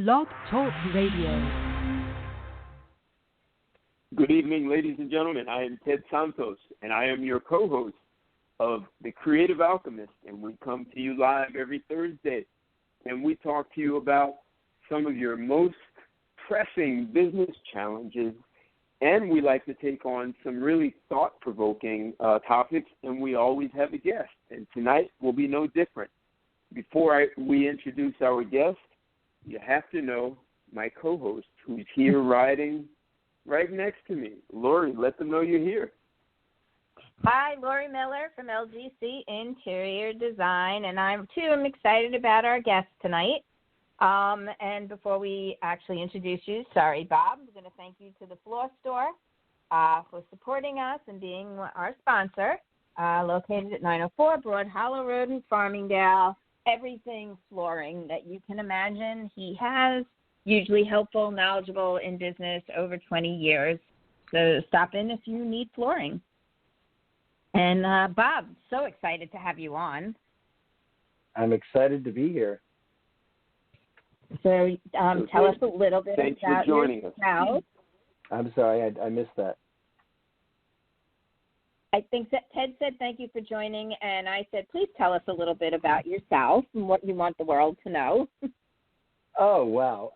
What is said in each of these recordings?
Blog Talk Radio. Good evening, ladies and gentlemen. I am Ted Santos, and I am your co-host of The Creative Alchemist, and we come to you live every Thursday, and we talk to you about some of your most pressing business challenges, and we like to take on some really thought-provoking topics, and we always have a guest, and tonight will be no different. Before we introduce our guest, you have to know my co-host, who's here riding right next to me. Lori, let them know you're here. Hi, Lori Miller from LGC Interior Design, and I'm excited about our guest tonight. And before we actually introduce you, sorry, Bob, I'm going to thank you to the Floor Store for supporting us and being our sponsor, located at 904 Broad Hollow Road in Farmingdale. Everything flooring that you can imagine. He has usually helpful, knowledgeable in business over 20 years. So stop in if you need flooring. And Bob, so excited to have you on. I'm excited to be here. So tell us a little bit about yourself. I'm sorry, I missed that. I think that Ted said thank you for joining, and I said please tell us a little bit about yourself and what you want the world to know. Oh, wow.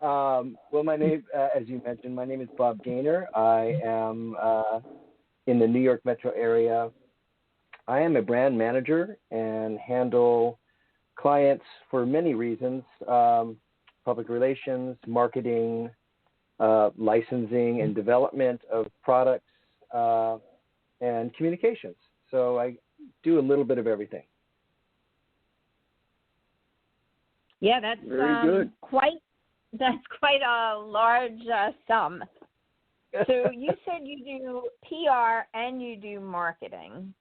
Well, my name, as you mentioned, my name is Bob Gaynor. I am in the New York metro area. I am a brand manager and handle clients for many reasons, public relations, marketing, licensing and development of products, and communications. So I do a little bit of everything. Yeah, that's quite a large sum. So you said you do PR and you do marketing.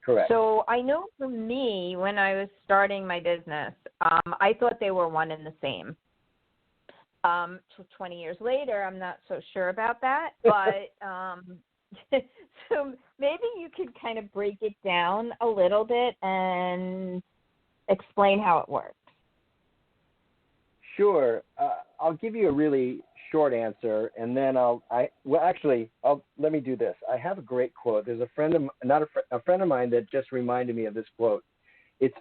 Correct. So I know for me, when I was starting my business, I thought they were one and the same. 20 years later, I'm not so sure about that, but so maybe you could kind of break it down a little bit and explain how it works. Sure. I'll give you a really short answer, and then let me do this. I have a great quote. There's a friend of mine that just reminded me of this quote. It's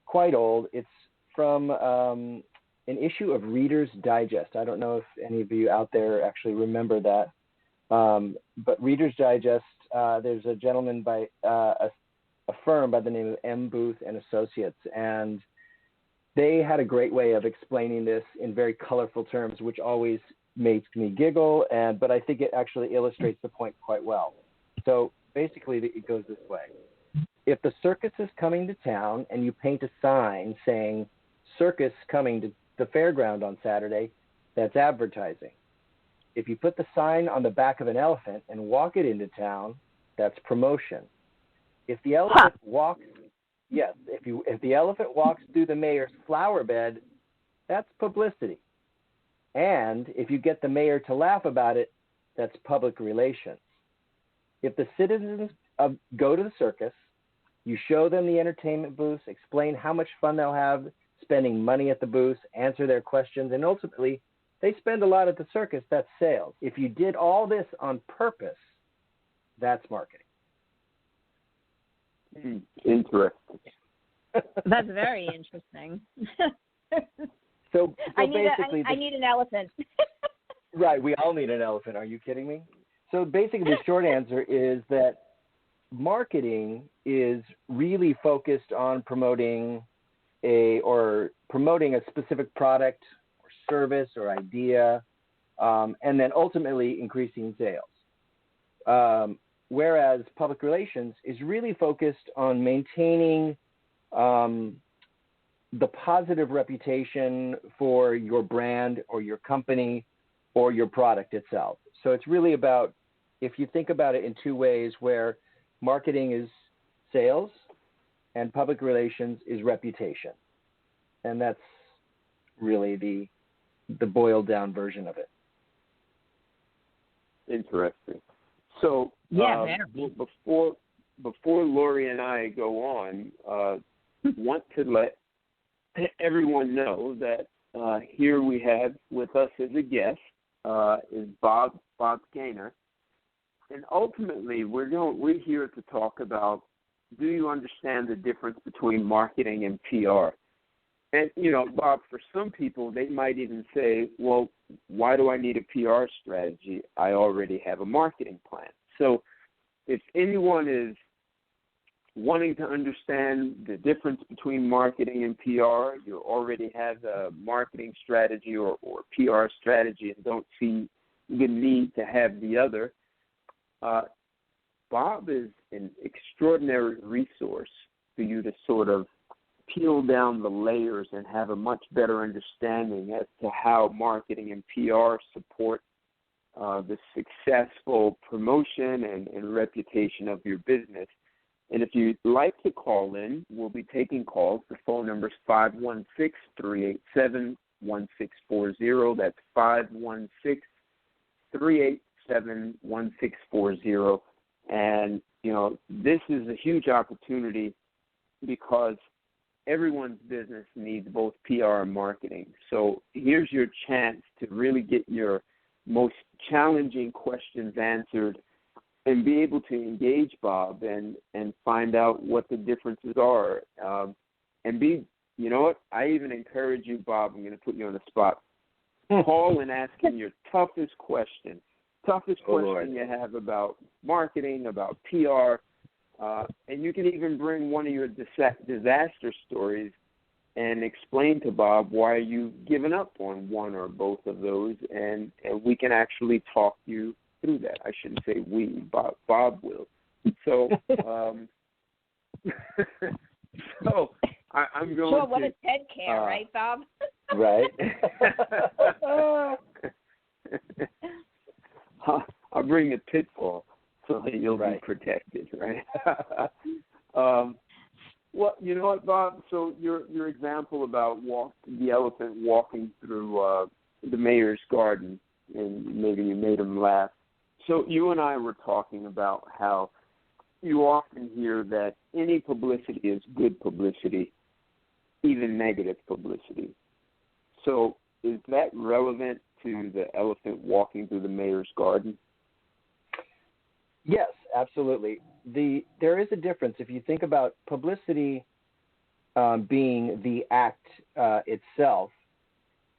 quite old. It's from an issue of Reader's Digest. I don't know if any of you out there actually remember that. But Reader's Digest, there's a gentleman by a firm by the name of M. Booth and Associates, and they had a great way of explaining this in very colorful terms, which always makes me giggle, but I think it actually illustrates the point quite well. So basically, it goes this way. If the circus is coming to town and you paint a sign saying, "Circus coming to the fairground on Saturday," that's advertising. If you put the sign on the back of an elephant and walk it into town, that's promotion. If the elephant walks through the mayor's flower bed, that's publicity. And if you get the mayor to laugh about it, that's public relations. If the citizens go to the circus, you show them the entertainment booths, explain how much fun they'll have spending money at the booths, answer their questions, and ultimately, they spend a lot at the circus, that's sales. If you did all this on purpose, that's marketing. Interesting. That's very interesting. So I basically, need an elephant. Right, we all need an elephant. Are you kidding me? So basically, the short answer is that marketing is really focused on promoting a specific product or service or idea, and then ultimately increasing sales. Whereas public relations is really focused on maintaining the positive reputation for your brand or your company or your product itself. So it's really about, if you think about it in two ways, where marketing is sales and public relations is reputation. And that's really the boiled down version of it. Interesting. So before Lori and I go on, want to let everyone know that here we have with us as a guest is Bob Gaynor. And ultimately, we're here to talk about, do you understand the difference between marketing and PR? And, Bob, for some people, they might even say, well, why do I need a PR strategy? I already have a marketing plan. So if anyone is wanting to understand the difference between marketing and PR, you already have a marketing strategy or PR strategy and don't see the need to have the other, Bob is an extraordinary resource for you to sort of peel down the layers and have a much better understanding as to how marketing and PR support the successful promotion and reputation of your business. And if you'd like to call in, we'll be taking calls. The phone number is 516-387-1640. That's 516-387-1640. And, this is a huge opportunity because everyone's business needs both PR and marketing. So here's your chance to really get your most challenging questions answered and be able to engage Bob and find out what the differences are. And I even encourage you, Bob, I'm going to put you on the spot. Call and ask him your toughest question you have about marketing, about PR. And you can even bring one of your disaster stories and explain to Bob why you've given up on one or both of those, and we can actually talk you through that. I shouldn't say we, Bob will. So, I'm going sure, what does Ted care, right, Bob? Right. I'll bring a pitfall so that you'll be protected, right? Well, you know what, Bob? So your example about the elephant walking through the mayor's garden, and maybe you made him laugh. So you and I were talking about how you often hear that any publicity is good publicity, even negative publicity. So is that relevant to the elephant walking through the mayor's garden? Yes, absolutely. There is a difference. If you think about publicity being the act itself,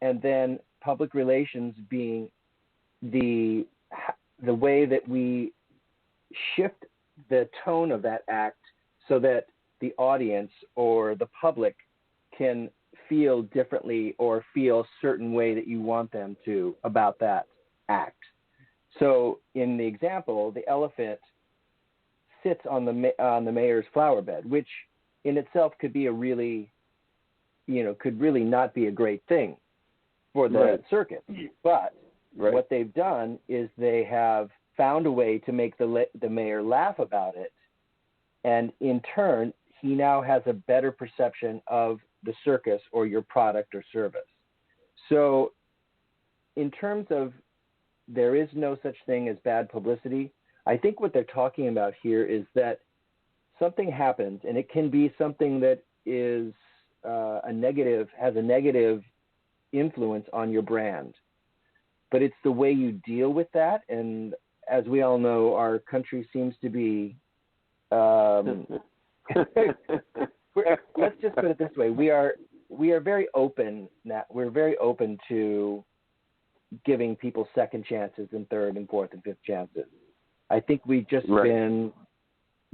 and then public relations being the way that we shift the tone of that act so that the audience or the public can feel differently or feel a certain way that you want them to about that act. So in the example, the elephant sits on the mayor's flower bed, which in itself could be could really not be a great thing for the circus. But what they've done is they have found a way to make the mayor laugh about it, and in turn, he now has a better perception of the circus or your product or service. So in terms of there is no such thing as bad publicity, I think what they're talking about here is that something happens, and it can be something that is has a negative influence on your brand. But it's the way you deal with that, and as we all know, our country seems to be let's just put it this way: we are very open now. We're very open to giving people second chances and third and fourth and fifth chances. I think we've just been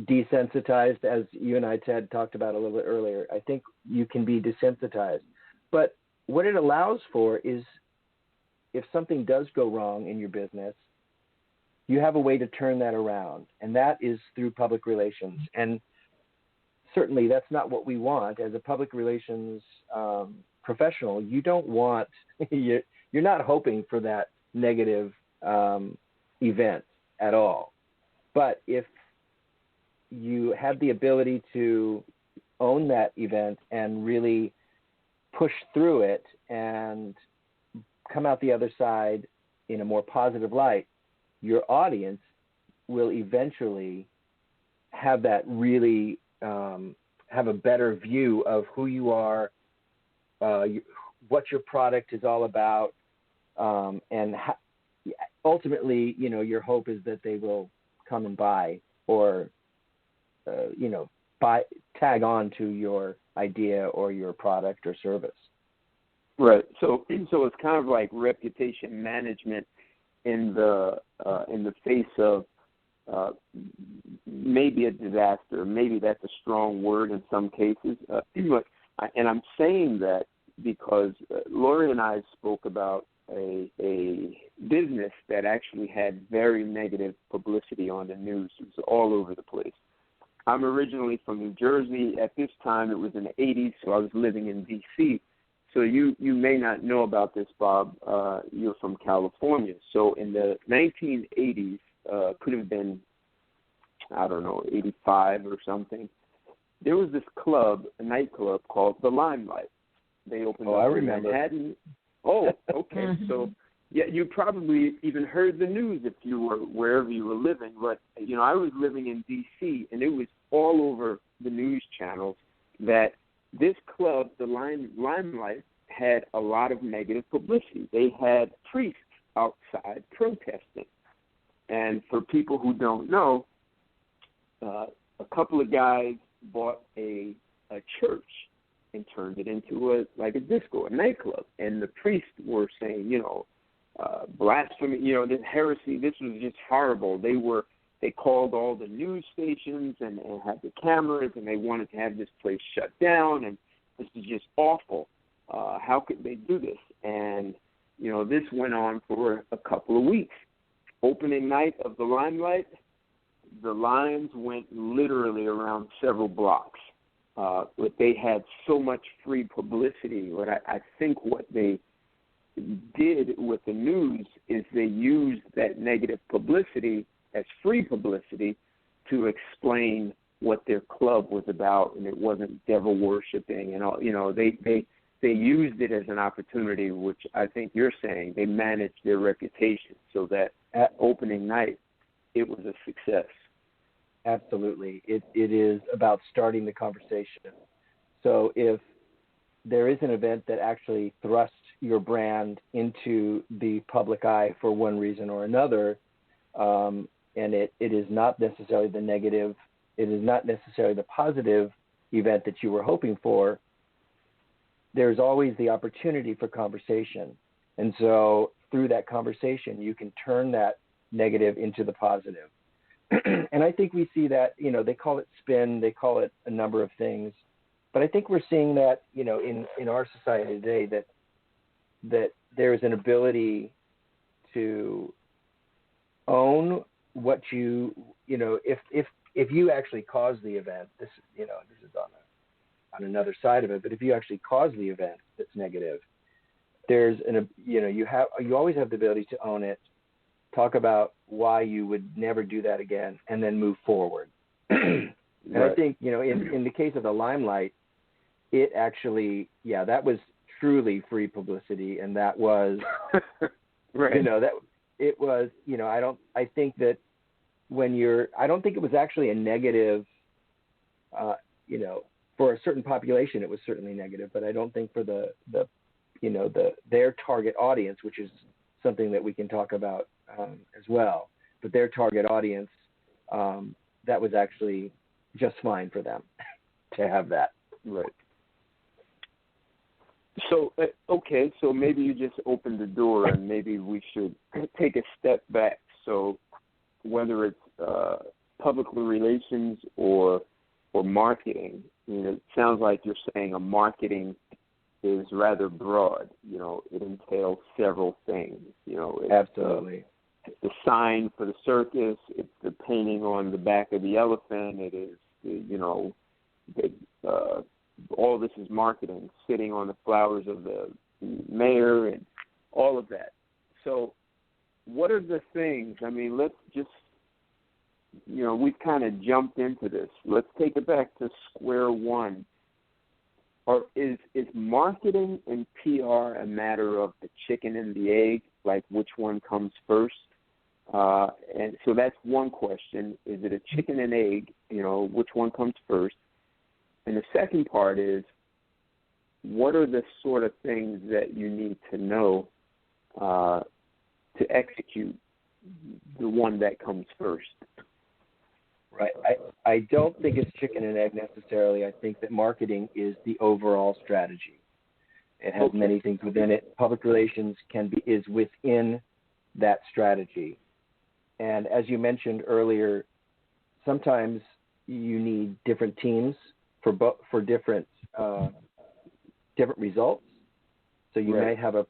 desensitized, as you and I, Ted, talked about a little bit earlier. I think you can be desensitized, but what it allows for is, if something does go wrong in your business, you have a way to turn that around, and that is through public relations. And certainly that's not what we want as a public relations professional. You don't want, you're not hoping for that negative event at all. But if you have the ability to own that event and really push through it and come out the other side in a more positive light, your audience will eventually have that really have a better view of who you are, what your product is all about, and ultimately, your hope is that they will come and buy or, tag on to your idea or your product or service. Right. So it's kind of like reputation management in the face of maybe a disaster. Maybe that's a strong word in some cases. And I'm saying that because Lori and I spoke about a business that actually had very negative publicity on the news. It was all over the place. I'm originally from New Jersey. At this time, it was in the 80s, so I was living in D.C. So you may not know about this, Bob. You're from California. So in the 1980s, could have been, I don't know, 85 or something, there was this club, a nightclub called The Limelight. They opened up in Manhattan. Oh, okay. So, yeah, you probably even heard the news if you were wherever you were living. But, I was living in D.C., and it was all over the news channels that this club, the Limelight, had a lot of negative publicity. They had priests outside protesting. And for people who don't know, a couple of guys bought a church and turned it into a disco, a nightclub. And the priests were saying, blasphemy, this heresy, this was just horrible. They called all the news stations and had the cameras, and they wanted to have this place shut down, and this is just awful. How could they do this? And, this went on for a couple of weeks. Opening night of the Limelight, the lines went literally around several blocks. But they had so much free publicity. But I think what they did with the news is they used that negative publicity as free publicity to explain what their club was about, and it wasn't devil worshiping and all. They used it as an opportunity, which I think you're saying they managed their reputation so that at opening night it was a success. Absolutely. It is about starting the conversation. So if there is an event that actually thrusts your brand into the public eye for one reason or another, and it is not necessarily the negative, it is not necessarily the positive event that you were hoping for, there's always the opportunity for conversation. And so through that conversation, you can turn that negative into the positive. And I think we see that, they call it spin, they call it a number of things. But I think we're seeing that, in our society today, that there's an ability to own what if you actually cause the event, this is on another side of it, but if you actually cause the event that's negative, you always have the ability to own it, talk about why you would never do that again, and then move forward. And right. I think, in the case of the Limelight, it actually, that was truly free publicity, and that was, right. That it was, I think that I don't think it was actually a negative, for a certain population, it was certainly negative, but I don't think for their target audience, which is something that we can talk about as well, but their target audience, that was actually just fine for them to have that. Right. So, okay, so maybe you just opened the door, and maybe we should take a step back. So whether it's public relations or marketing, it sounds like you're saying a marketing is rather broad. It entails several things. Absolutely. It's the sign for the circus. It's the painting on the back of the elephant. It is, all this is marketing, sitting on the flowers of the mayor and all of that. So what are the things? I mean, let's just, we've kind of jumped into this. Let's take it back to square one. Or is marketing and PR a matter of the chicken and the egg, like which one comes first? And so that's one question. Is it a chicken and egg, which one comes first? And the second part is, what are the sort of things that you need to know to execute the one that comes first? Right. I don't think it's chicken and egg necessarily. I think that marketing is the overall strategy. It has many things within it. Public relations is within that strategy. And as you mentioned earlier, sometimes you need different teams for different results. So you might have a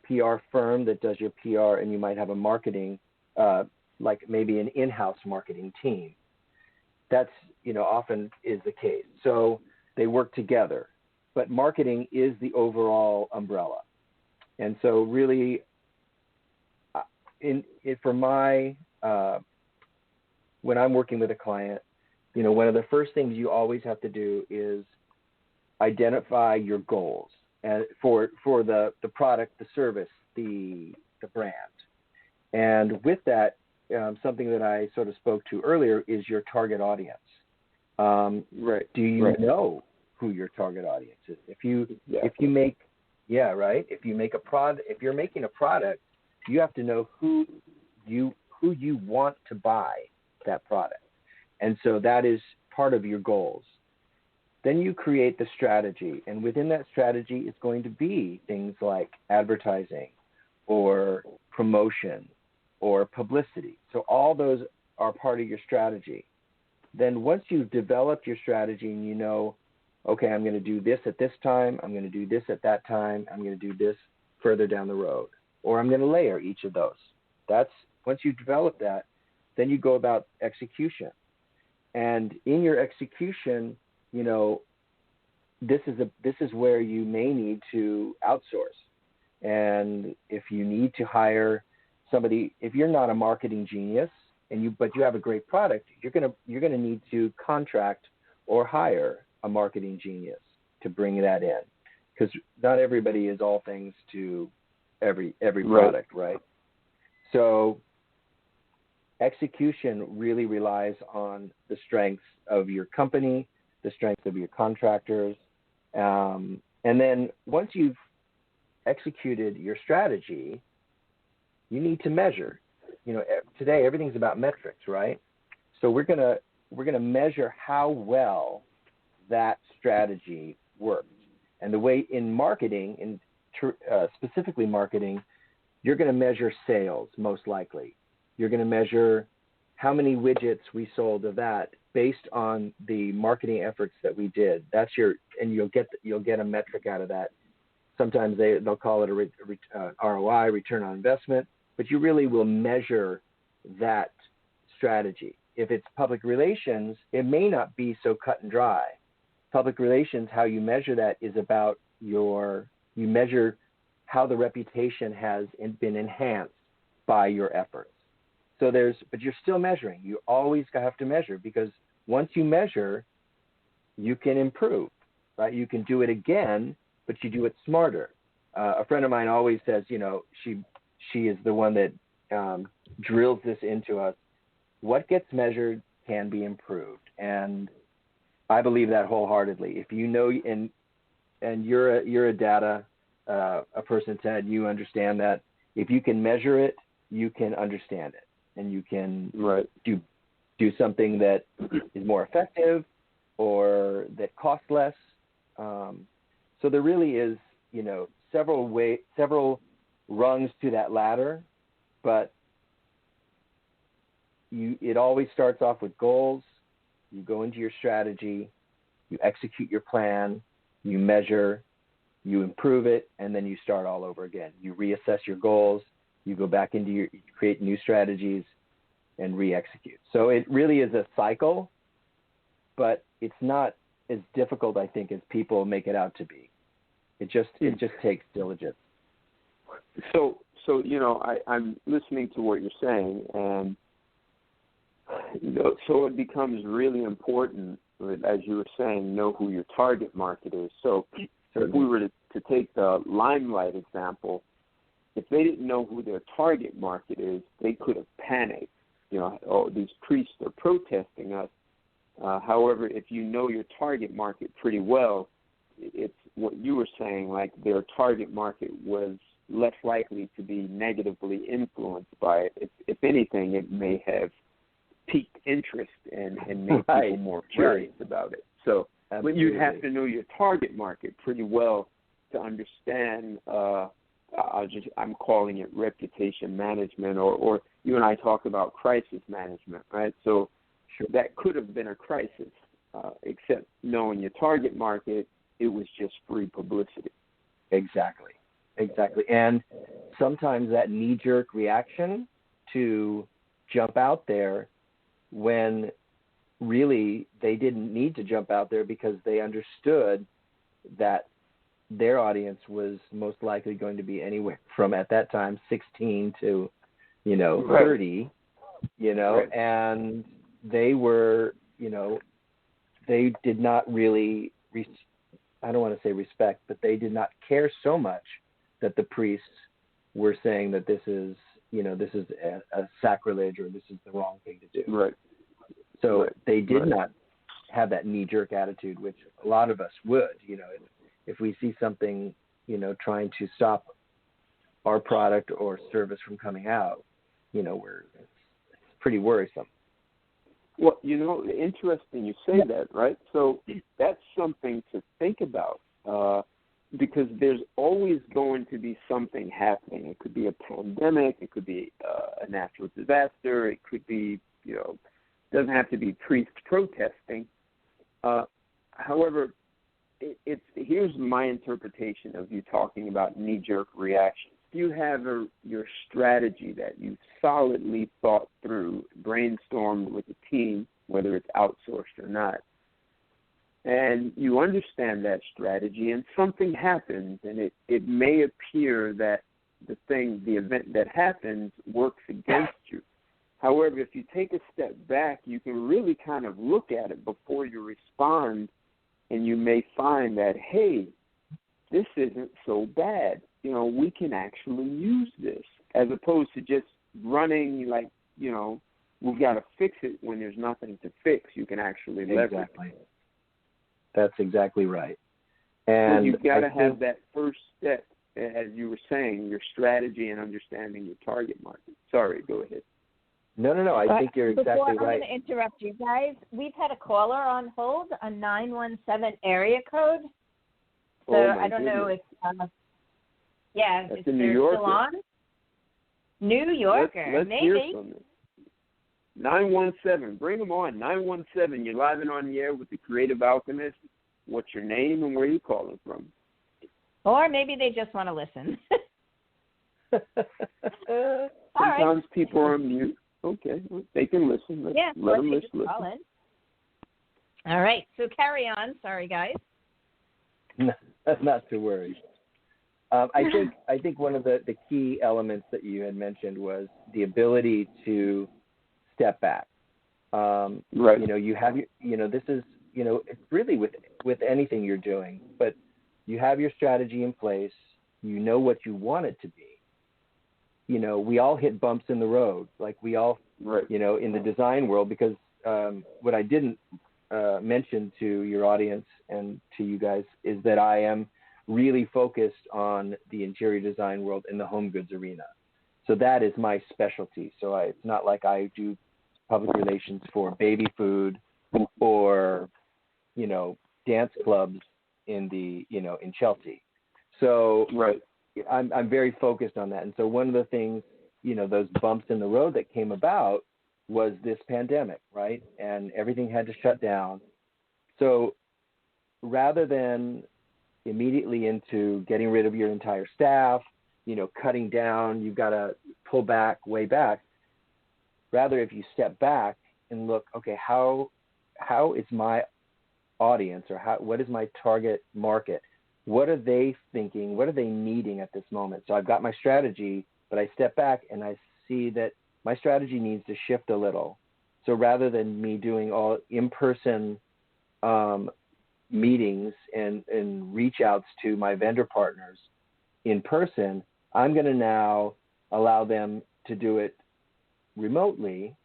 PR firm that does your PR, and you might have a marketing, like maybe an in-house marketing team. That's, often is the case. So they work together. But marketing is the overall umbrella. And so really, when I'm working with a client, one of the first things you always have to do is identify your goals for the product, the service, the brand. And with that, something that I sort of spoke to earlier is your target audience. Do you know who your target audience is? If you're making a product, you have to know who you want to buy that product. And so that is part of your goals. Then you create the strategy, and within that strategy is going to be things like advertising or promotion or publicity. So all those are part of your strategy. Then once you've developed your strategy and you know, okay, I'm going to do this at this time, I'm going to do this at that time, I'm going to do this further down the road, or I'm going to layer each of those. Once you develop that, then you go about execution. And in your execution, this is where you may need to outsource. And if you need to hire somebody, if you're not a marketing genius but you have a great product, you're gonna need to contract or hire a marketing genius to bring that in, because not everybody is all things to every product, right? So execution really relies on the strengths of your company, the strength of your contractors, and then once you've executed your strategy, you need to measure. Today everything's about metrics, right? So we're gonna measure how well that strategy works. And the way in marketing, specifically marketing, you're going to measure sales most likely. You're going to measure how many widgets we sold of that based on the marketing efforts that we did. And you'll get a metric out of that. Sometimes they'll call it a ROI, return on investment, but you really will measure that strategy. If it's public relations, it may not be so cut and dry. Public relations, how you measure that is about you measure how the reputation has been enhanced by your efforts. But you're still measuring. You always have to measure, because once you measure, you can improve, right? You can do it again, but you do it smarter. A friend of mine always says, she is the one that drills this into us. What gets measured can be improved, and I believe that wholeheartedly. If you know, and you're a data a person, Ted, you understand that if you can measure it, you can understand it, and you can do something that is more effective or that costs less. So there really is, several rungs to that ladder, but it always starts off with goals. You go into your strategy, you execute your plan, you measure, you improve it, and then you start all over again. You reassess your goals, you go back you create new strategies, and re-execute. So it really is a cycle, but it's not as difficult, I think, as people make it out to be. It just takes diligence. So I'm listening to what you're saying, and so it becomes really important, as you were saying, know who your target market is. So if we were to take the Limelight example, if they didn't know who their target market is, they could have panicked. These priests are protesting us. However, if you know your target market pretty well, it's what you were saying, like their target market was less likely to be negatively influenced by it. If anything, it may have piqued interest and made people more curious about it. So you have to know your target market pretty well to understand. I'm calling it reputation management, or you and I talk about crisis management, right? So that could have been a crisis, except knowing your target market, it was just free publicity. Exactly. And sometimes that knee-jerk reaction to jump out there when really they didn't need to jump out there because they understood that their audience was most likely going to be anywhere from, at that time, 16 to, 30, and they were, they did not really, I don't want to say respect, but they did not care so much that the priests were saying that this is, this is a sacrilege or this is the wrong thing to do. Right. So they did not have that knee-jerk attitude, which a lot of us would, if we see something, trying to stop our product or service from coming out, it's pretty worrisome. Well, interesting you say that, right? So that's something to think about because there's always going to be something happening. It could be a pandemic. It could be a natural disaster. It could be, doesn't have to be priests protesting. However, here's my interpretation of you talking about knee-jerk reactions. You have your strategy that you solidly thought through, brainstormed with the team, whether it's outsourced or not, and you understand that strategy, and something happens, and it may appear that the event that happens works against you. However, if you take a step back, you can really kind of look at it before you respond, and you may find that, hey, this isn't so bad. We can actually use this, as opposed to just running like, we've got to fix it when there's nothing to fix. You can actually leverage it. That's exactly right. And you've got to have that first step, as you were saying, your strategy and understanding your target market. Sorry, go ahead. No. I think you're exactly right. I'm going to interrupt you guys. We've had a caller on hold, a 917 area code. So I don't know if, that's if a New they're Yorker. still on. New Yorker, let's maybe. Hear from them. 917, bring them on. 917, you're live and on the air with the Creative Alchemist. What's your name and where are you calling from? Or maybe they just want to listen. Sometimes people are on mute. Okay, well, they can listen. Let them listen. All right, so carry on. Sorry, guys. Not to worry. I think one of the key elements that you had mentioned was the ability to step back. Right. You have this is it's really with anything you're doing, but you have your strategy in place. You know what you want it to be. We all hit bumps in the road, like we all, in the design world, because what I didn't mention to your audience and to you guys is that I am really focused on the interior design world in the home goods arena. So that is my specialty. So it's not like I do public relations for baby food or, dance clubs in in Chelsea. So I'm very focused on that. And so one of the things, those bumps in the road that came about was this pandemic, right? And everything had to shut down. So rather than immediately into getting rid of your entire staff, cutting down, you've got to pull back, way back. Rather, if you step back and look, okay, how is my audience or what is my target market? What are they thinking? What are they needing at this moment? So I've got my strategy, but I step back and I see that my strategy needs to shift a little. So rather than me doing all in-person meetings and reach outs to my vendor partners in person, I'm going to now allow them to do it remotely.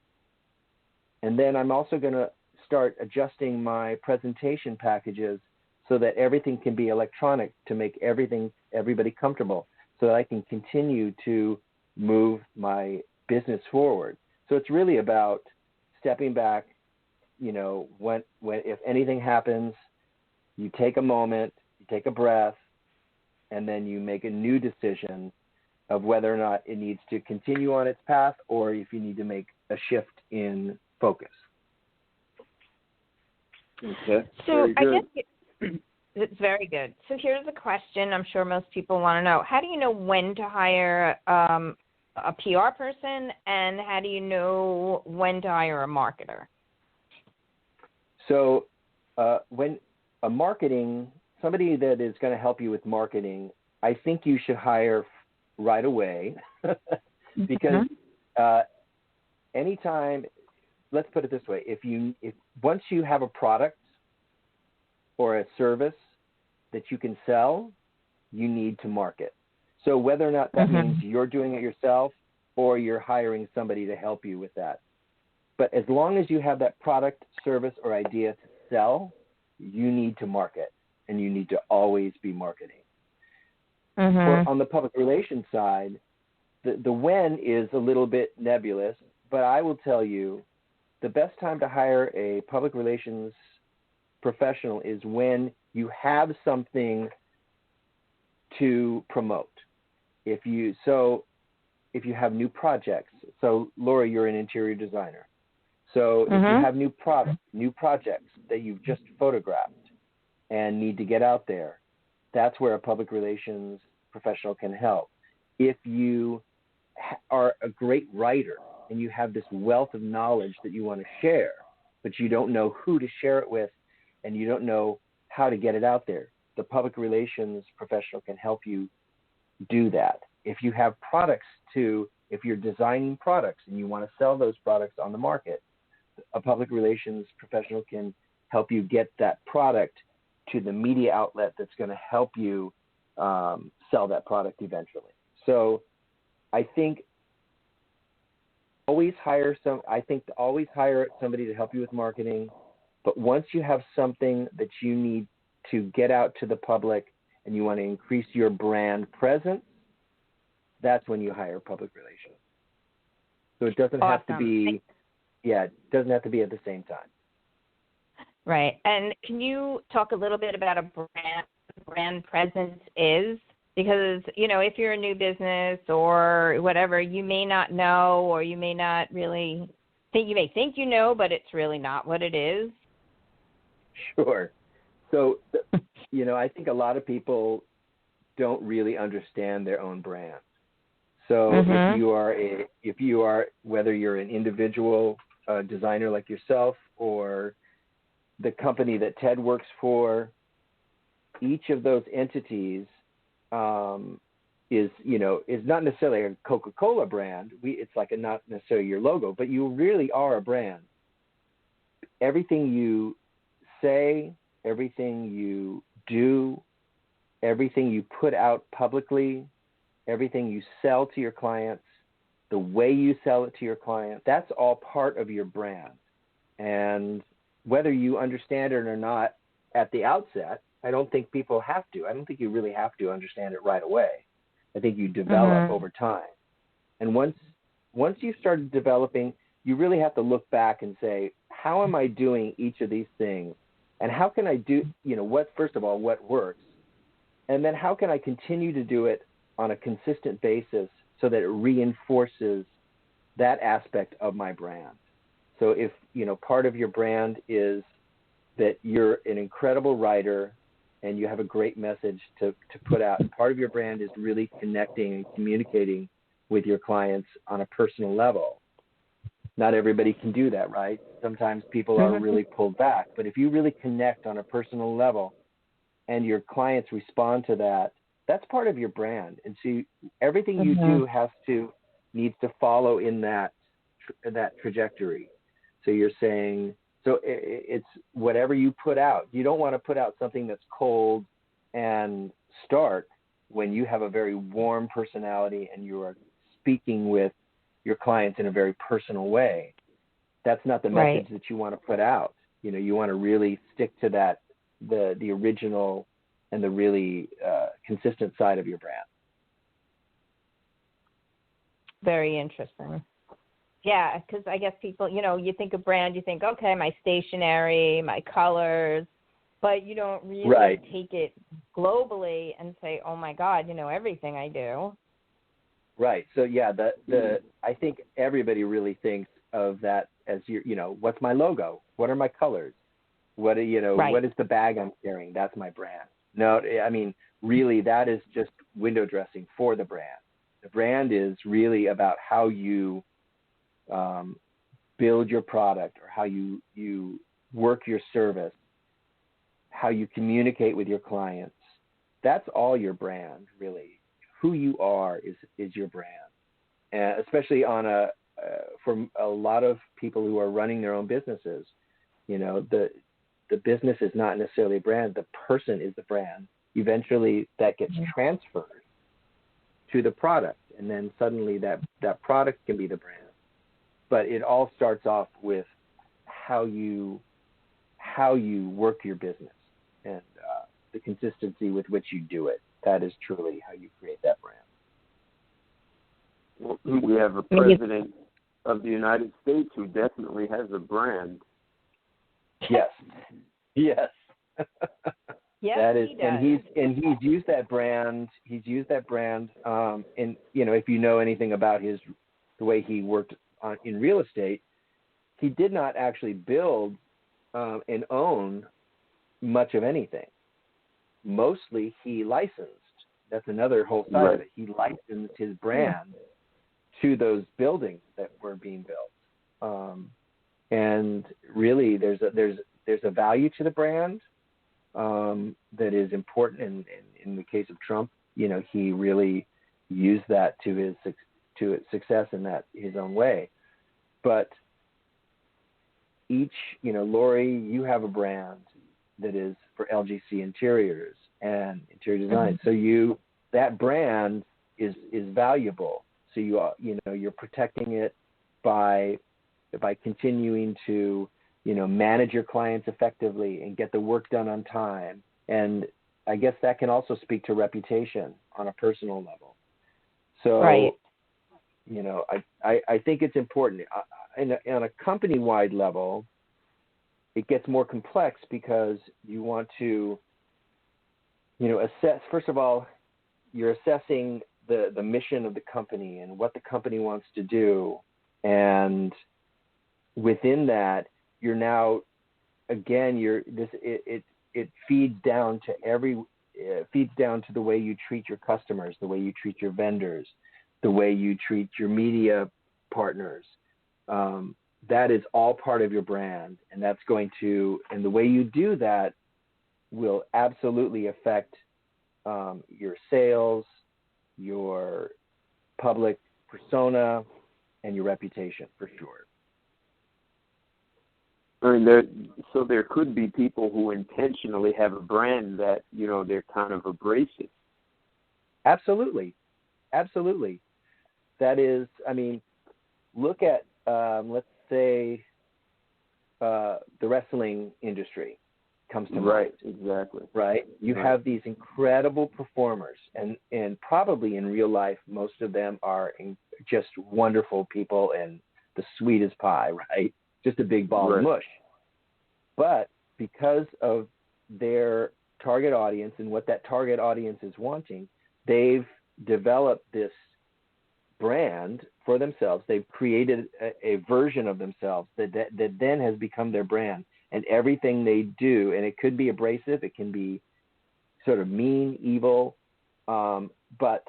And then I'm also going to start adjusting my presentation packages so that everything can be electronic to make everybody comfortable, so that I can continue to move my business forward. So it's really about stepping back. When if anything happens, you take a moment, you take a breath, and then you make a new decision of whether or not it needs to continue on its path or if you need to make a shift in focus. Okay. So Very good. I guess it's very good. So here's a question I'm sure most people want to know. How do you know when to hire a PR person, and how do you know when to hire a marketer? So when somebody that is going to help you with marketing, I think you should hire right away because anytime, let's put it this way, if once you have a product or a service that you can sell, you need to market. So whether or not that means you're doing it yourself or you're hiring somebody to help you with that. But as long as you have that product, service, or idea to sell, you need to market, and you need to always be marketing. Or on the public relations side, the when is a little bit nebulous, but I will tell you the best time to hire a public relations professional is when you have something to promote. If you have new projects, so Laura, you're an interior designer. So if you have new projects that you've just photographed and need to get out there, that's where a public relations professional can help. If you are a great writer and you have this wealth of knowledge that you want to share, but you don't know who to share it with and you don't know how to get it out there, the public relations professional can help you do that. If you have products if you're designing products and you want to sell those products on the market, a public relations professional can help you get that product to the media outlet that's going to help you sell that product eventually. So I think always hire somebody to help you with marketing. But once you have something that you need to get out to the public and you want to increase your brand presence, that's when you hire public relations. So it doesn't have to be, it doesn't have to be at the same time. Right. And can you talk a little bit about a brand presence is? Because, if you're a new business or whatever, you may not know, or you may not really think, you may think you know, but it's really not what it is. Sure. So, I think a lot of people don't really understand their own brand. So if you are, whether you're an individual designer like yourself or the company that Ted works for, each of those entities is not necessarily a Coca-Cola brand. It's like not necessarily your logo, but you really are a brand. Everything you say, everything you do, everything you put out publicly, everything you sell to your clients, the way you sell it to your client, that's all part of your brand. And whether you understand it or not at the outset, I don't think people have to. I don't think you really have to understand it right away. I think you develop over time. And once you started developing, you really have to look back and say, how am I doing each of these things? And how can I do, first of all, what works? And then how can I continue to do it on a consistent basis so that it reinforces that aspect of my brand? So if, part of your brand is that you're an incredible writer and you have a great message to put out, and part of your brand is really connecting and communicating with your clients on a personal level. Not everybody can do that, right? Sometimes people are really pulled back. But if you really connect on a personal level and your clients respond to that, that's part of your brand. And so everything you do needs to follow in that trajectory. So you're saying, so it's whatever you put out. You don't want to put out something that's cold and stark when you have a very warm personality and you are speaking with your clients in a very personal way. That's not the message that you want to put out. You want to really stick to the original and the really consistent side of your brand. Very interesting. Yeah, because I guess people, you think of brand, you think, okay, my stationery, my colors, but you don't really take it globally and say, oh my God, everything I do. Right. So yeah, I think everybody really thinks of that as what's my logo? What are my colors? What is the bag I'm carrying? That's my brand. No, I mean, really, that is just window dressing for the brand. The brand is really about how you build your product, or how you work your service, how you communicate with your clients. That's all your brand, really. Who you are is your brand, and especially for a lot of people who are running their own businesses. The business is not necessarily a brand. The person is the brand. Eventually, that gets transferred to the product, and then suddenly that product can be the brand. But it all starts off with how you work your business, and the consistency with which you do it. That is truly how you create that brand. Well, we have a president of the United States who definitely has a brand. Yes. Yes. Yes, that is, he does. and he's used that brand. And if you know anything about the way he worked in real estate, he did not actually build and own much of anything. Mostly he licensed. That's another whole side of it. He licensed his brand to those buildings that were being built. And really, there's a value to the brand that is important. In the case of Trump, he really used that to its success in that his own way. But Lori, you have a brand that is for LGC Interiors and Interior Design. So that brand is valuable. So you're protecting it by continuing to manage your clients effectively and get the work done on time. And I guess that can also speak to reputation on a personal level. So, I think it's important. On a company-wide level, it gets more complex because you want to, assess. First of all, you're assessing the mission of the company and what the company wants to do, and within that, you're now, again, it feeds down to the way you treat your customers, the way you treat your vendors, the way you treat your media partners. That is all part of your brand, and and the way you do that will absolutely affect your sales, your public persona, and your reputation, for sure. I mean, there could be people who intentionally have a brand that, they're kind of abrasive. Absolutely. That is, look at, let's say, the wrestling industry comes to mind. Right, exactly. Right? You have these incredible performers, and probably in real life, most of them are just wonderful people and the sweetest pie, right? Just a big ball of mush. But because of their target audience and what that target audience is wanting, they've developed this brand for themselves. They've created a version of themselves that then has become their brand. And everything they do, and it could be abrasive, it can be sort of mean, evil, but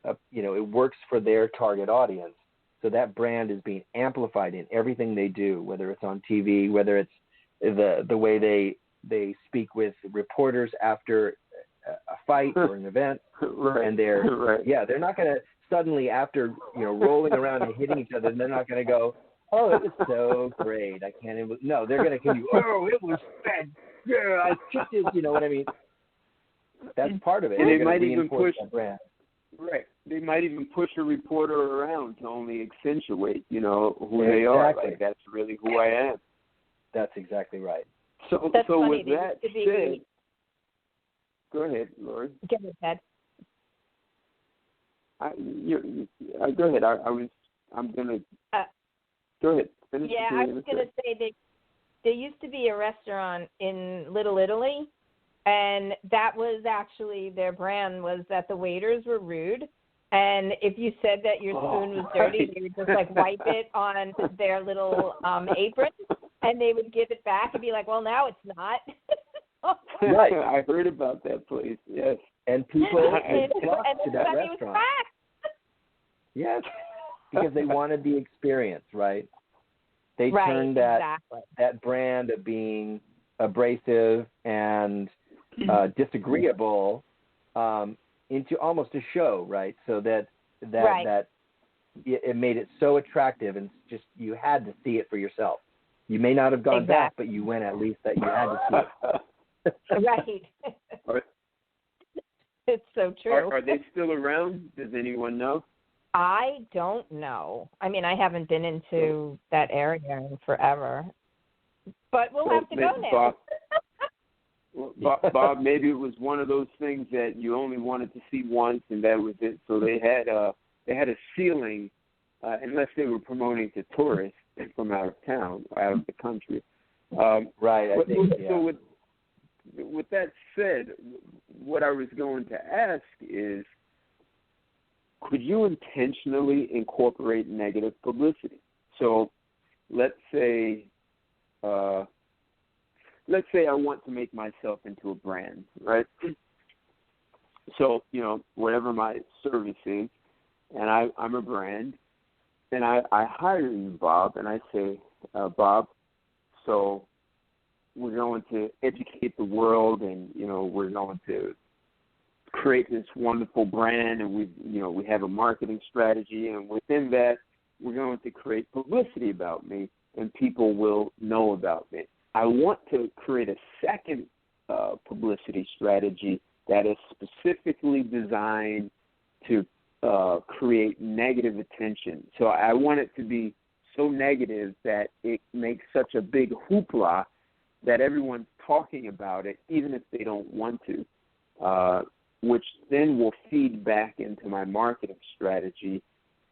it works for their target audience. So that brand is being amplified in everything they do, whether it's on TV, whether it's the way they speak with reporters after a fight or an event, and they're not going to suddenly, after rolling around and hitting each other, they're not going to go, "Oh, it was so great, I can't even." No, they're going to continue. "Oh, it was bad. Yeah, I kicked it." You know what I mean? That's part of it. And they might even push that brand. Right. They might even push a reporter around to only accentuate, who they are. Like, that's really who I am. That's exactly right. So that's funny. with that said, Go ahead, Lori. Get it, Ted. Go ahead. I'm gonna. Go ahead. Finish. Yeah, I was gonna say there used to be a restaurant in Little Italy, and that was actually their brand was that the waiters were rude, and if you said that your spoon was dirty, they would just like wipe it on their little apron, and they would give it back and be like, "Well, now it's not." Right. I heard about that place. Yes. And people flocked to that was restaurant. back. Yes, because they wanted the experience, right? They Right, turned that exactly. that brand of being abrasive and disagreeable into almost a show, right? So that it made it so attractive, and just you had to see it for yourself. You may not have gone back, but you went at least that you had to see it. Right. It's so true. Are they still around? Does anyone know? I don't know. I mean, I haven't been into that area in forever. But we'll have to go now. Bob, maybe it was one of those things that you only wanted to see once, and that was it. So they had a ceiling, unless they were promoting to tourists from out of town, out of the country. Right. I think. Yeah. So with that said, what I was going to ask is, could you intentionally incorporate negative publicity? So let's say I want to make myself into a brand, right? So, whatever my service is, and I'm a brand, and I hire you, Bob, and I say, Bob, so we're going to educate the world, and, we're going to create this wonderful brand, and we have a marketing strategy, and within that, we're going to create publicity about me, and people will know about me. I want to create a second publicity strategy that is specifically designed to create negative attention. So I want it to be so negative that it makes such a big hoopla that everyone's talking about it, even if they don't want to, which then will feed back into my marketing strategy,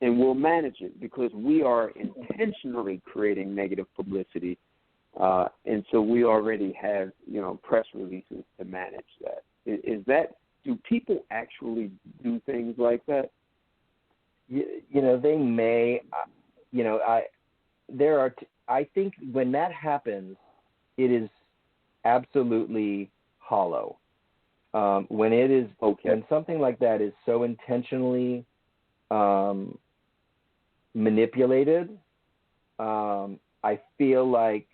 and we'll manage it because we are intentionally creating negative publicity, and so we already have, press releases to manage that. Do people actually do things like that? They may, I think when that happens, it is absolutely hollow. When it is, when something like that is so intentionally manipulated, I feel like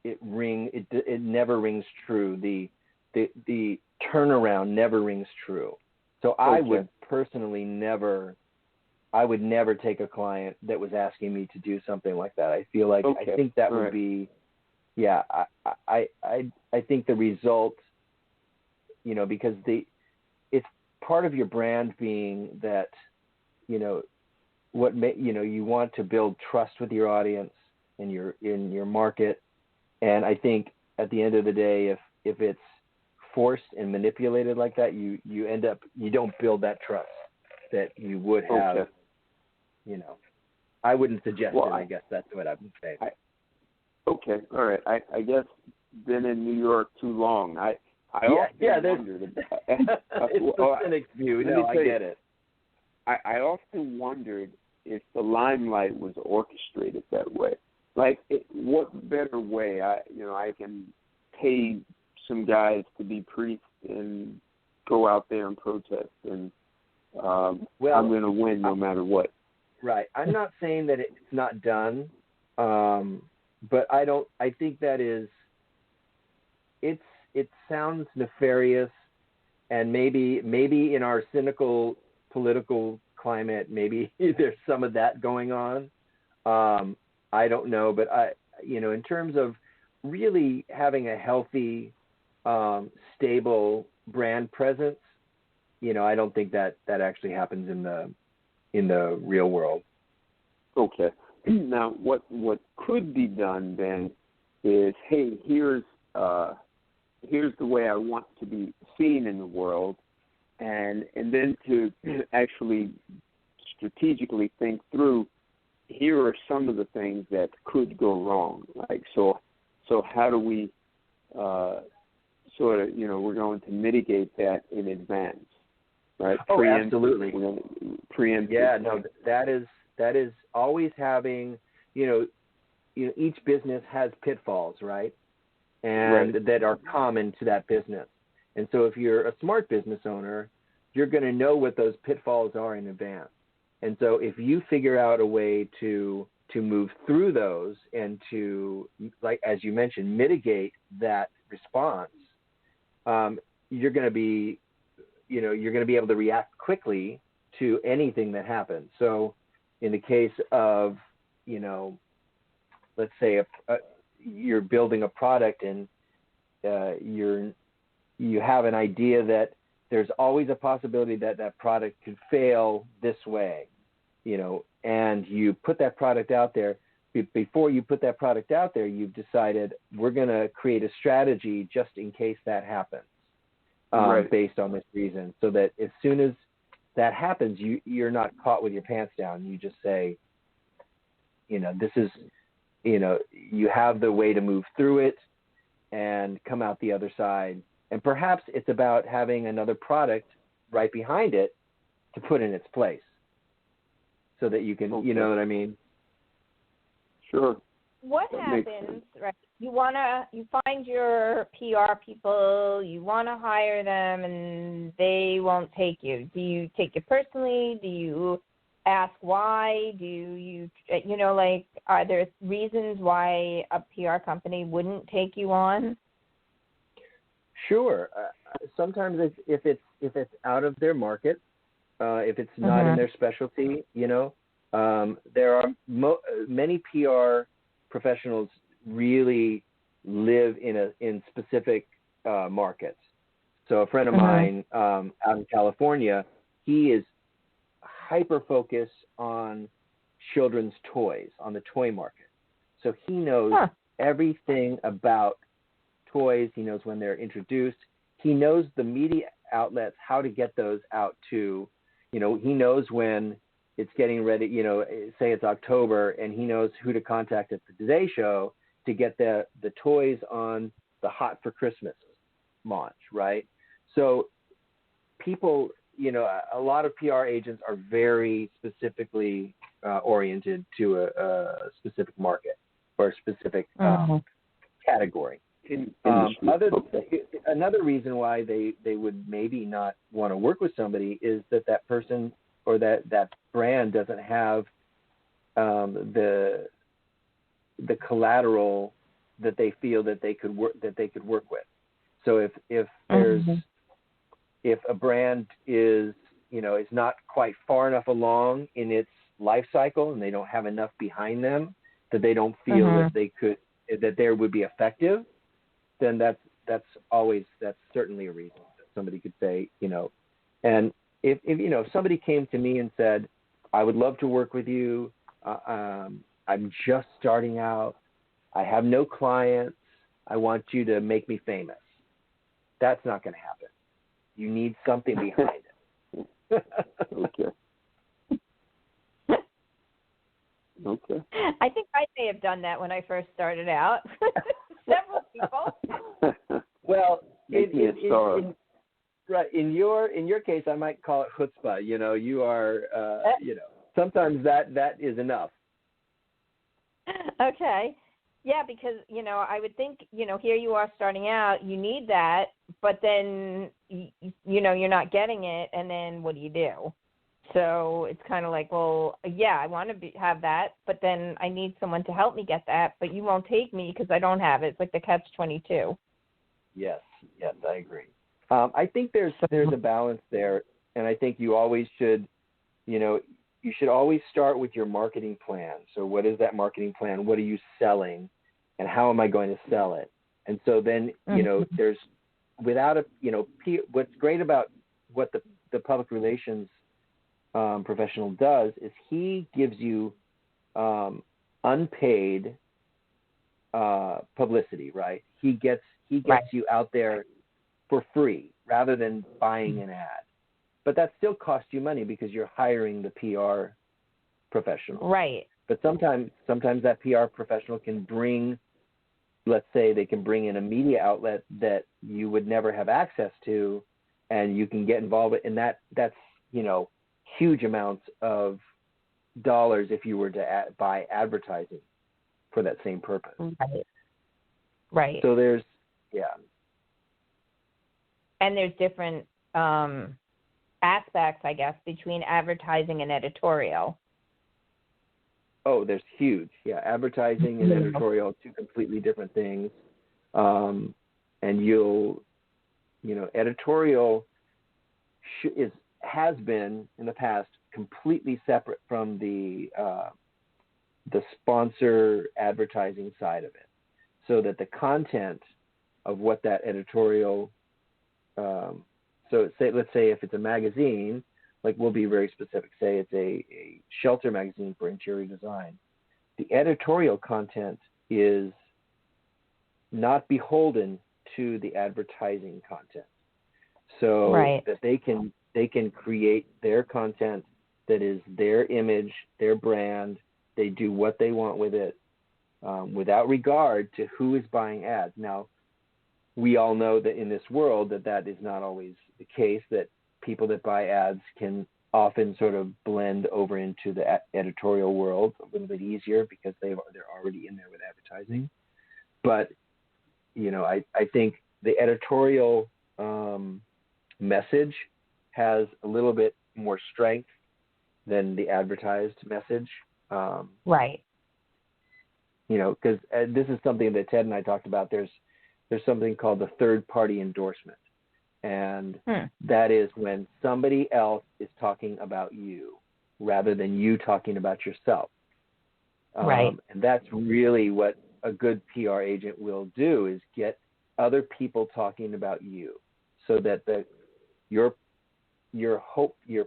it never rings true. The turnaround never rings true. So I would personally I would never take a client that was asking me to do something like that. I feel like I think that would be, I think the result, because it's part of your brand being that, you want to build trust with your audience in your market. And I think at the end of the day, if it's forced and manipulated like that, you don't build that trust that you would have, I wouldn't suggest it. I guess that's what I would say. Okay. All right. I guess been in New York too long. I often wondered. It's the cynic's view. No, I get it. I often wondered if the limelight was orchestrated that way. Like, what better way? I can pay some guys to be priests and go out there and protest, and I'm going to win no matter what. Right. I'm not saying that it's not done, but I think that it sounds nefarious, and maybe in our cynical political climate, maybe there's some of that going on. I don't know, but in terms of really having a healthy, stable brand presence, I don't think that actually happens in the real world. Okay. Now, what could be done then is, hey, here's here's the way I want to be seen in the world, and then to actually strategically think through, here are some of the things that could go wrong. Like, so how do we sort of, we're going to mitigate that in advance, right? Oh, absolutely. Preemptive. Yeah, no, that is always having, each business has pitfalls, right? And right. that are common to that business. And so if you're a smart business owner, you're going to know what those pitfalls are in advance. And so if you figure out a way to move through those and to, like, as you mentioned, mitigate that response, you're going to be able to react quickly to anything that happens. So in the case of, let's say you're building a product and you have an idea that there's always a possibility that product could fail this way, and you put that product out there. Before you put that product out there, you've decided we're going to create a strategy just in case that happens, based on this reason, so that as soon as that happens, you're not caught with your pants down. You just say, this is, you have the way to move through it and come out the other side. And perhaps it's about having another product right behind it to put in its place so that you can, you know what I mean? Sure. What happens, right? You find your PR people, you want to hire them, and they won't take you. Do you take it personally? Do you ask why? Do you, are there reasons why a PR company wouldn't take you on? Sure. Sometimes if it's out of their market, if it's not in their specialty, there are many PR professionals really live in specific markets. So a friend of mine out in California, he is hyper focused on children's toys, on the toy market. So he knows everything about toys. He knows when they're introduced. He knows the media outlets, how to get those out to, he knows when it's getting ready, say it's October, and he knows who to contact at the Today Show to get the toys on the Hot for Christmas launch, right? So people, a lot of PR agents are very specifically oriented to a specific market or a specific category. Another reason why they would maybe not want to work with somebody is that person or that brand doesn't have the collateral that they feel that they could work with. So if there's if a brand is is not quite far enough along in its life cycle and they don't have enough behind them that they don't feel that there would be effective, then that's certainly a reason that somebody could say, and if somebody came to me and said, I would love to work with you, I'm just starting out, I have no clients, I want you to make me famous. That's not going to happen. You need something behind it. Okay. I think I may have done that when I first started out. Several people. Well, in your case, I might call it chutzpah. You are, sometimes that is enough. Okay. Yeah, because, I would think, here you are starting out, you need that, but then, you're not getting it, and then what do you do? So it's kind of like, well, yeah, I want to have that, but then I need someone to help me get that, but you won't take me because I don't have it. It's like the catch-22. Yes, I agree. I think there's a balance there, and I think you always should, you should always start with your marketing plan. So what is that marketing plan? What are you selling, and how am I going to sell it? And so then, there's without what's great about what the public relations professional does is he gives you unpaid publicity, right? He gets you out there for free rather than buying an ad. But that still costs you money because you're hiring the PR professional. Right. But sometimes that PR professional can bring, let's say they can bring in a media outlet that you would never have access to, and you can get involved in, and that's huge amounts of dollars if you were to buy advertising for that same purpose. Right. So there's And there's different aspects, I guess, between advertising and editorial. Oh, there's huge. Yeah, advertising and editorial, two completely different things. And editorial has been in the past completely separate from the sponsor advertising side of it, so that the content of what that editorial, let's say if it's a magazine, like we'll be very specific, say it's a shelter magazine for interior design, the editorial content is not beholden to the advertising content. So that they can create their content that is their image, their brand. They do what they want with it without regard to who is buying ads. Now, we all know that in this world that is not always the case, that people that buy ads can often sort of blend over into the editorial world a little bit easier because they're already in there with advertising. But, I think the editorial message has a little bit more strength than the advertised message. Right. Because this is something that Ted and I talked about. There's something called the third-party endorsement. And that is when somebody else is talking about you rather than you talking about yourself. Right. And that's really what a good PR agent will do, is get other people talking about you, so that your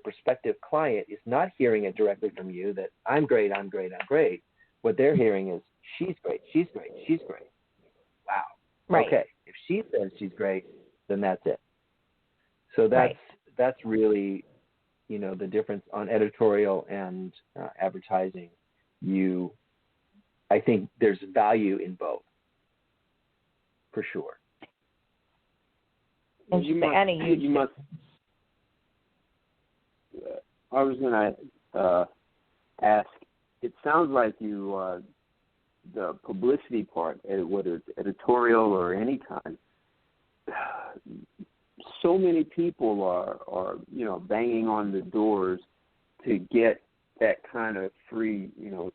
prospective client is not hearing it directly from you that I'm great. What they're hearing is she's great. Wow. Right. Okay. If she says she's great, then that's it. So that's really, the difference on editorial and advertising. I think there's value in both, for sure. You must. I was going to ask. It sounds like you, the publicity part, whether it's editorial or any kind. So many people are banging on the doors to get that kind of free,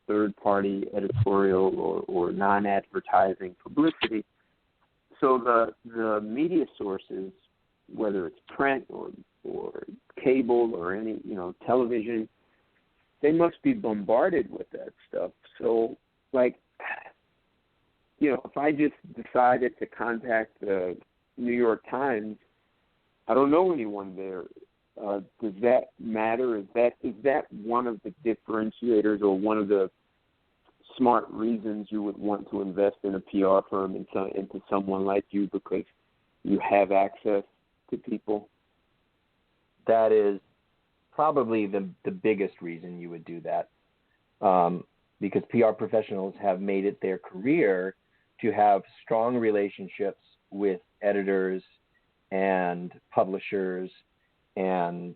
third-party editorial or non-advertising publicity. So the media sources, whether it's print or cable or any, television, they must be bombarded with that stuff. So, if I just decided to contact the New York Times, I don't know anyone there. Does that matter? Is that one of the differentiators or one of the smart reasons you would want to invest in a PR firm into someone like you, because you have access to people? That is probably the biggest reason you would do that, because PR professionals have made it their career to have strong relationships with editors and publishers and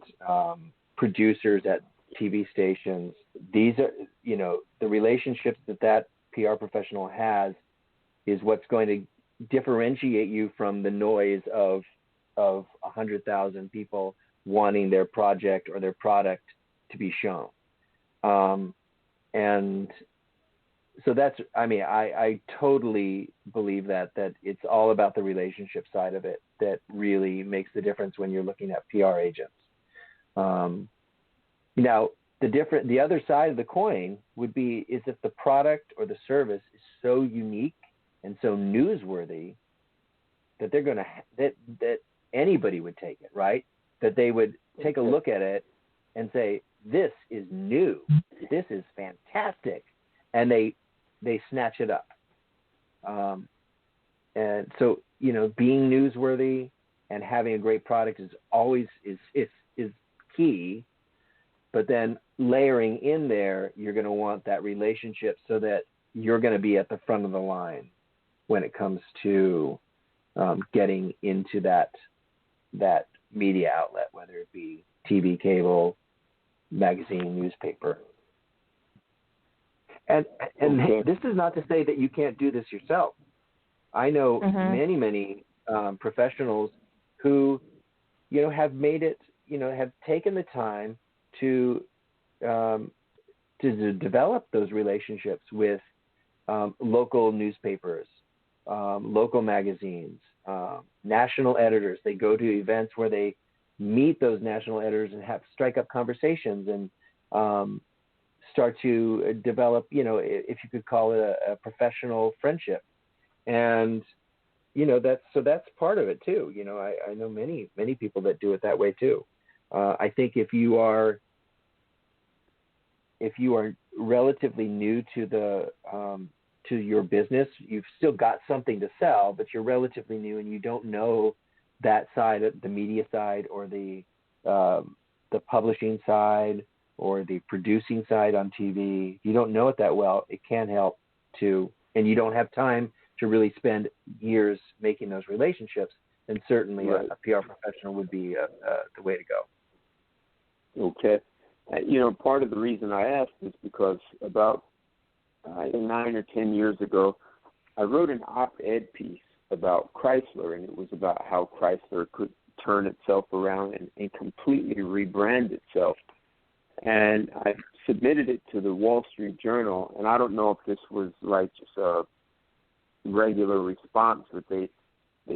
producers at TV stations. These are, the relationships that PR professional has is what's going to differentiate you from the noise of 100,000 people wanting their project or their product to be shown. And so that's, I totally believe that it's all about the relationship side of it that really makes the difference when you're looking at PR agents. Now, the other side of the coin would be is if the product or the service is so unique and so newsworthy that they're going to that anybody would take it, right? That they would take a look at it and say, "This is new. This is fantastic," and they snatch it up. And so, being newsworthy and having a great product is always is key. But then layering in there, you're going to want that relationship so that you're going to be at the front of the line when it comes to getting into that media outlet, whether it be TV, cable, magazine, newspaper. And this is not to say that you can't do this yourself. I know many professionals who, have made it, have taken the time to develop those relationships with local newspapers, local magazines, national editors. They go to events where they meet those national editors and have strike up conversations and start to develop, if you could call it a professional friendship. And, that's part of it too. I know many people that do it that way too. I think if you are relatively new to to your business, you've still got something to sell, but you're relatively new and you don't know that side, the media side or the publishing side or the producing side on TV. You don't know it that well. It can help to, and you don't have time to really spend years making those relationships. And certainly a PR professional would be the way to go. Okay. Part of the reason I asked is because about 9 or 10 years ago, I wrote an op-ed piece about Chrysler, and it was about how Chrysler could turn itself around and completely rebrand itself. And I submitted it to the Wall Street Journal, and I don't know if this was like just a regular response, but they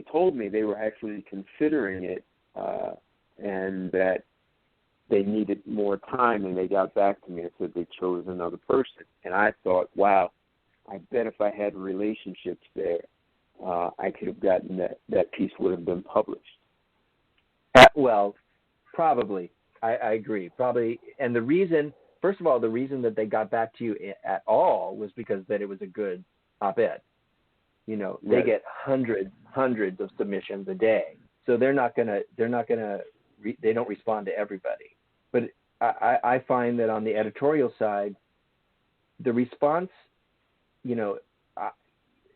told me they were actually considering it and that they needed more time, and they got back to me and said they chose another person. And I thought, wow, I bet if I had relationships there, I could have gotten that piece would have been published. Well, probably. I agree. Probably. And the reason, first of all, the reason that they got back to you at all was because that it was a good op-ed. They get hundreds of submissions a day. So they don't respond to everybody. But I find that on the editorial side, the response,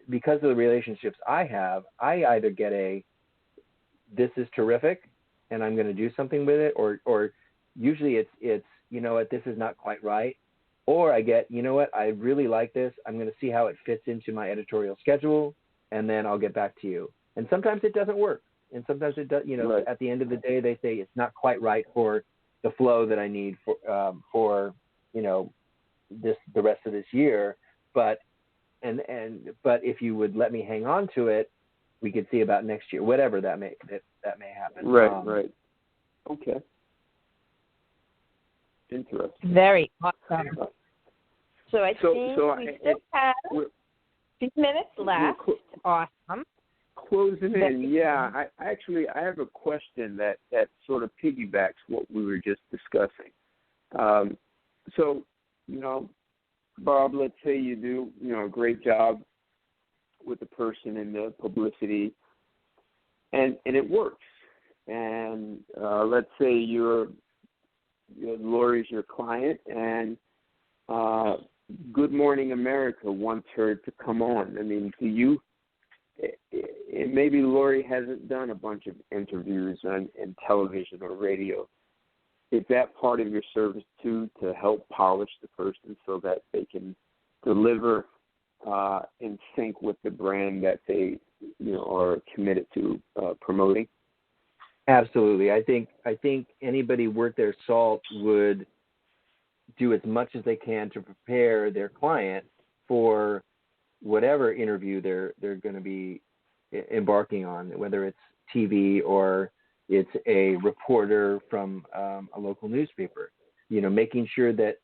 because of the relationships I have, I either get this is terrific and I'm going to do something with it, or usually it's this is not quite right. Or I get, I really like this. I'm going to see how it fits into my editorial schedule, and then I'll get back to you. And sometimes it doesn't work. And sometimes it does, at the end of the day, they say it's not quite right for the flow that I need for the rest of this year. But if you would let me hang on to it, we could see about next year, whatever that may happen. Right. Okay. Interesting. Very awesome. So I think we still have 2 minutes left. Awesome. Closing in, yeah. I have a question that sort of piggybacks what we were just discussing. So, Bob, let's say you do, a great job with the person in the publicity, and it works. And let's say Lori's your client, and Good Morning America wants her to come on. I mean, maybe Lori hasn't done a bunch of interviews in television or radio. Is that part of your service too, to help polish the person so that they can deliver in sync with the brand that they are committed to promoting? Absolutely. I think anybody worth their salt would do as much as they can to prepare their client for whatever interview they're going to be embarking on, whether it's TV or it's a reporter from a local newspaper. Making sure that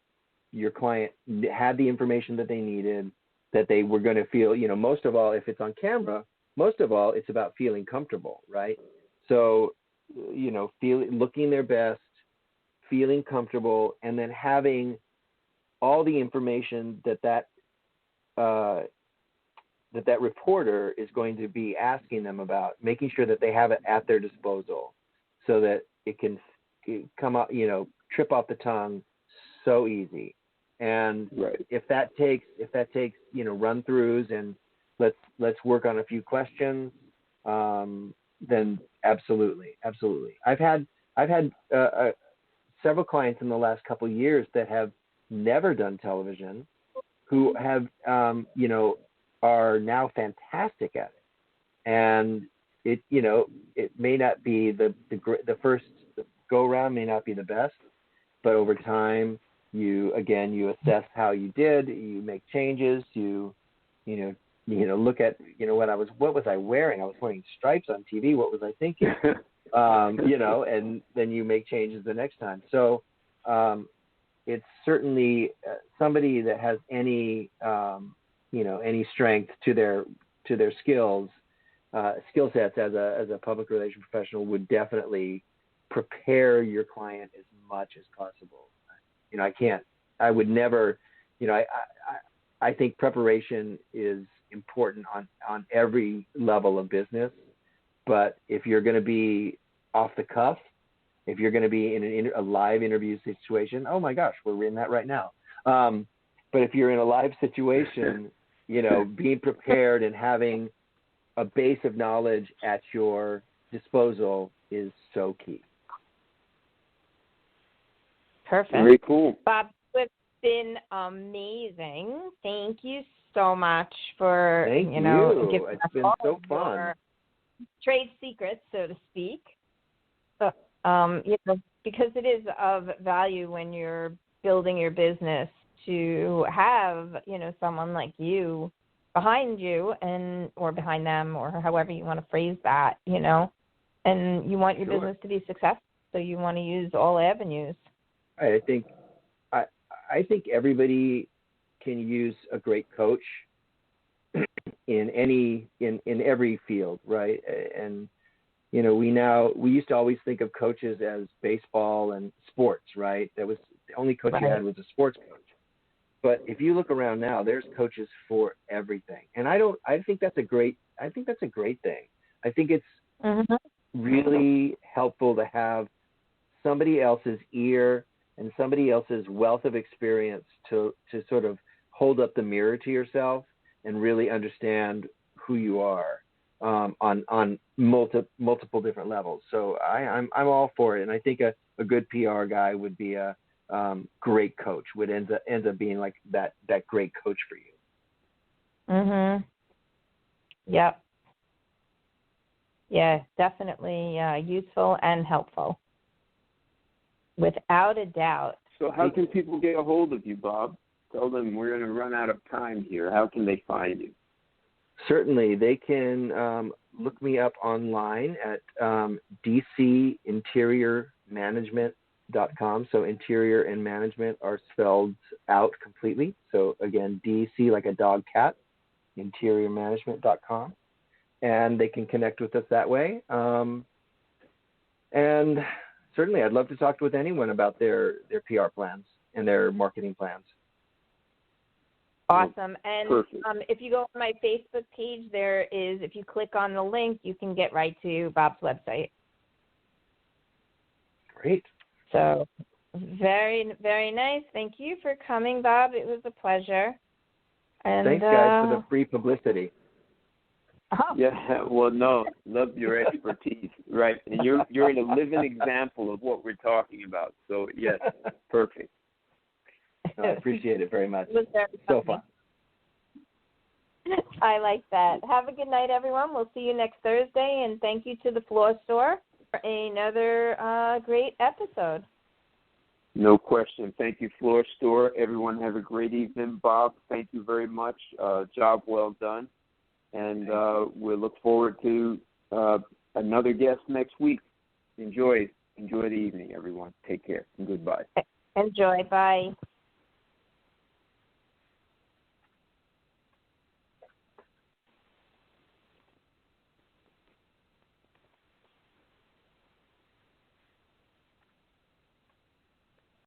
your client had the information that they needed, that they were going to feel, most of all, if it's on camera, most of all, it's about feeling comfortable, right? So, looking their best, feeling comfortable, and then having all the information that that reporter is going to be asking them about, making sure that they have it at their disposal so that it can come out, trip off the tongue so easy. And if that takes run throughs and let's work on a few questions, then absolutely. I've had several clients in the last couple of years that have never done television, who have are now fantastic at it. And it may not be the first go around, may not be the best, but over time you assess how you did, you make changes, you look at what was I wearing? I was wearing stripes on TV. What was I thinking? And then you make changes the next time. So it's certainly somebody that has any strength to their skill sets as a public relations professional would definitely prepare your client as much as possible. I would never, I think preparation is important on every level of business. But if you're going to be off the cuff, if you're going to be in a live interview situation, oh my gosh, we're in that right now. But if you're in a live situation, being prepared and having a base of knowledge at your disposal is so key. Perfect. Very cool. Bob, it's been amazing. Thank you so much for, giving us been all so fun. your trade secrets, so to speak. Because it is of value when you're building your business to have, someone like you behind you or behind them, or however you want to phrase that, and you want your business to be successful, so you want to use all avenues. I think everybody can use a great coach in every field, right? And we used to always think of coaches as baseball and sports, right? That was the only coach you had was a sports coach. But if you look around now, there's coaches for everything, and I think that's a great thing. I think it's really helpful to have somebody else's ear and somebody else's wealth of experience to sort of hold up the mirror to yourself and really understand who you are on multiple different levels. So I'm all for it, and I think a good PR guy would be a great coach. Would ends up being like that great coach for you. Yep. Yeah, definitely useful and helpful. Without a doubt. So how can people get a hold of you, Bob? Tell them we're going to run out of time here. How can they find you? Certainly. They can look me up online at dcinteriormanagement.com. So interior and management are spelled out completely. So again, DC like a dog, cat, interiormanagement.com. And they can connect with us that way. And certainly, I'd love to talk with anyone about their PR plans and their marketing plans. Awesome. And if you go on my Facebook page, if you click on the link, you can get right to Bob's website. Great. So very, very nice. Thank you for coming, Bob. It was a pleasure. And, thanks, guys, for the free publicity. Oh. Yeah, well, no, love your expertise, right? And you're a living example of what we're talking about. So, yes, perfect. I appreciate it very much. It was very so fun. I like that. Have a good night, everyone. We'll see you next Thursday, and thank you to the Floor Store for another great episode. No question. Thank you, Floor Store. Everyone have a great evening. Bob, thank you very much. Job well done. And we'll look forward to another guest next week. Enjoy the evening, everyone. Take care and goodbye. Enjoy. Bye.